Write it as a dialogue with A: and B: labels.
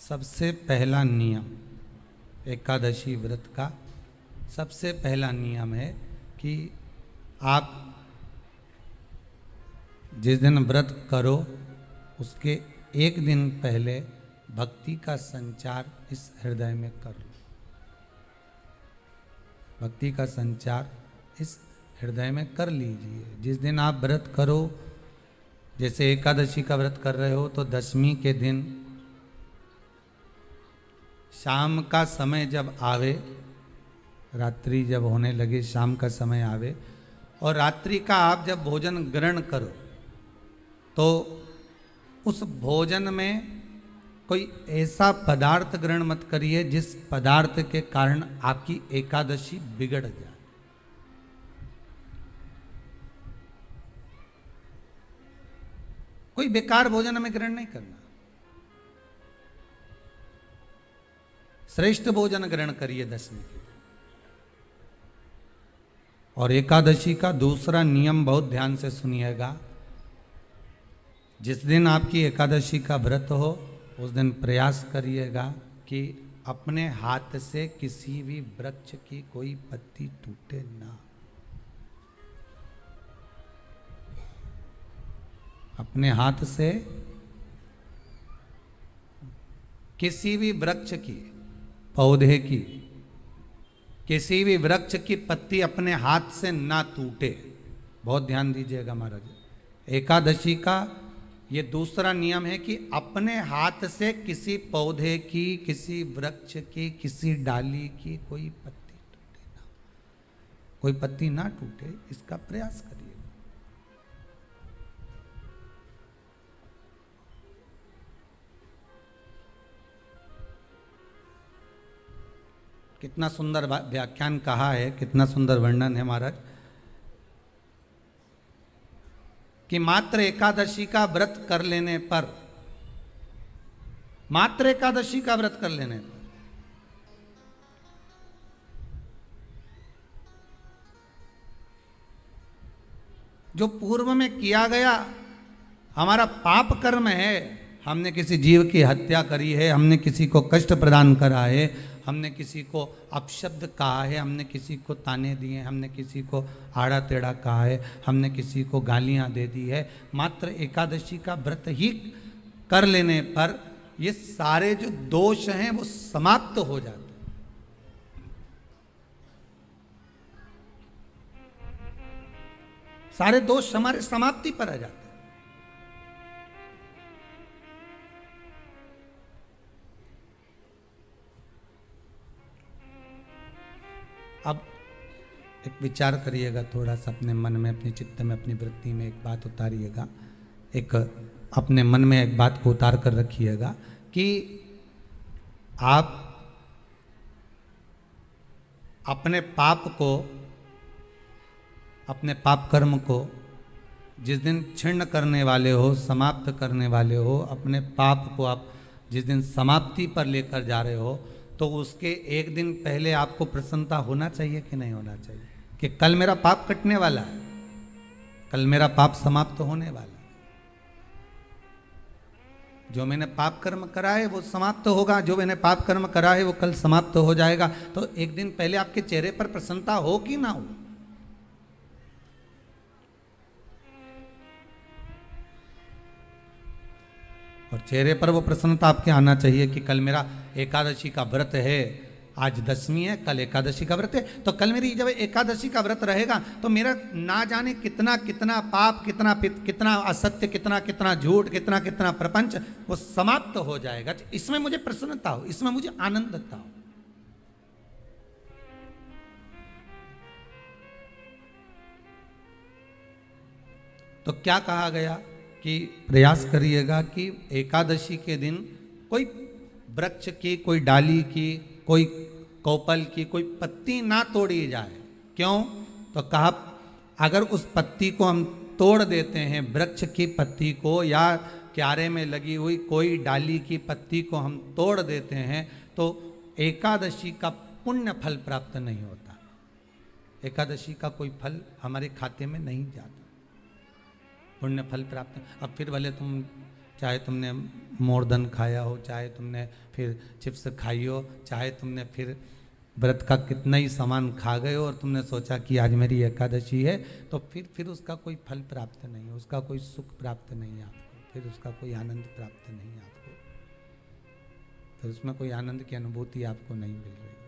A: सबसे पहला नियम एकादशी व्रत का सबसे पहला नियम है कि आप जिस दिन व्रत करो उसके एक दिन पहले भक्ति का संचार इस हृदय में कर लो। भक्ति का संचार इस हृदय में कर लीजिए। जिस दिन आप व्रत करो, जैसे एकादशी का व्रत कर रहे हो तो दशमी के दिन शाम का समय जब आवे, रात्रि जब होने लगे, शाम का समय आवे और रात्रि का आप जब भोजन ग्रहण करो तो उस भोजन में कोई ऐसा पदार्थ ग्रहण मत करिए जिस पदार्थ के कारण आपकी एकादशी बिगड़ जाए। कोई बेकार भोजन में ग्रहण नहीं करना, श्रेष्ठ भोजन ग्रहण करिए दशमी के दिन। और एकादशी का दूसरा नियम बहुत ध्यान से सुनिएगा। जिस दिन आपकी एकादशी का व्रत हो उस दिन प्रयास करिएगा कि अपने हाथ से किसी भी वृक्ष की कोई पत्ती टूटे ना। अपने हाथ से किसी भी वृक्ष की, पौधे की, किसी भी वृक्ष की पत्ती अपने हाथ से ना टूटे। बहुत ध्यान दीजिएगा महाराज। एकादशी का ये दूसरा नियम है कि अपने हाथ से किसी पौधे की, किसी वृक्ष की, किसी डाली की कोई पत्ती टूटे ना, कोई पत्ती ना टूटे, इसका प्रयास करिए। कितना सुंदर व्याख्यान कहा है, कितना सुंदर वर्णन है महाराज कि मात्र एकादशी का व्रत कर लेने पर, मात्र एकादशी का व्रत कर लेने पर जो पूर्व में किया गया हमारा पाप कर्म है, हमने किसी जीव की हत्या करी है, हमने किसी को कष्ट प्रदान करा है, हमने किसी को अपशब्द कहा है, हमने किसी को ताने दिए, हमने किसी को आड़ा टेढ़ा कहा है, हमने किसी को गालियां दे दी है, मात्र एकादशी का व्रत ही कर लेने पर ये सारे जो दोष हैं वो समाप्त हो जाते हैं। सारे दोष हमारे समाप्ति पर आ जाते हैं। अब एक विचार करिएगा थोड़ा सा अपने मन में, अपने चित्त में, अपनी वृत्ति में एक बात उतारिएगा। एक अपने मन में एक बात को उतार कर रखिएगा कि आप अपने पाप को, अपने पाप कर्म को जिस दिन क्षीण करने वाले हो, समाप्त करने वाले हो, अपने पाप को आप जिस दिन समाप्ति पर लेकर जा रहे हो तो उसके एक दिन पहले आपको प्रसन्नता होना चाहिए कि नहीं होना चाहिए कि कल मेरा पाप कटने वाला है, कल मेरा पाप समाप्त होने वाला है। जो मैंने पाप कर्म करा है वो समाप्त होगा, जो मैंने पाप कर्म करा है वो कल समाप्त हो जाएगा। तो एक दिन पहले आपके चेहरे पर प्रसन्नता हो कि ना हो। और चेहरे पर वो प्रसन्नता आपके आना चाहिए कि कल मेरा एकादशी का व्रत है, आज दशमी है, कल एकादशी का व्रत है, तो कल मेरी जब एकादशी का व्रत रहेगा तो मेरा ना जाने कितना कितना पाप, कितना असत्य, कितना झूठ, कितना प्रपंच वो समाप्त हो जाएगा। तो इसमें मुझे प्रसन्नता हो, इसमें मुझे आनंदता हो। तो क्या कहा गया कि प्रयास करिएगा कि एकादशी के दिन कोई वृक्ष की, कोई डाली की, कोई कोपल की कोई पत्ती ना तोड़ी जाए। क्यों? तो कहा अगर उस पत्ती को हम तोड़ देते हैं, वृक्ष की पत्ती को या क्यारे में लगी हुई कोई डाली की पत्ती को हम तोड़ देते हैं तो एकादशी का पुण्य फल प्राप्त नहीं होता। एकादशी का कोई फल हमारे खाते में नहीं जाता, पुण्य फल प्राप्त। अब फिर भले तुम चाहे तुमने मोरदन खाया हो, चाहे तुमने फिर चिप्स खाई हो, चाहे तुमने फिर व्रत का कितना ही सामान खा गए हो और तुमने सोचा कि आज मेरी एकादशी है, तो फिर उसका कोई फल प्राप्त नहीं है, उसका कोई सुख प्राप्त नहीं है आपको, फिर उसका कोई आनंद प्राप्त नहीं है आपको, फिर उसमें कोई आनंद की अनुभूति आपको नहीं मिल रही।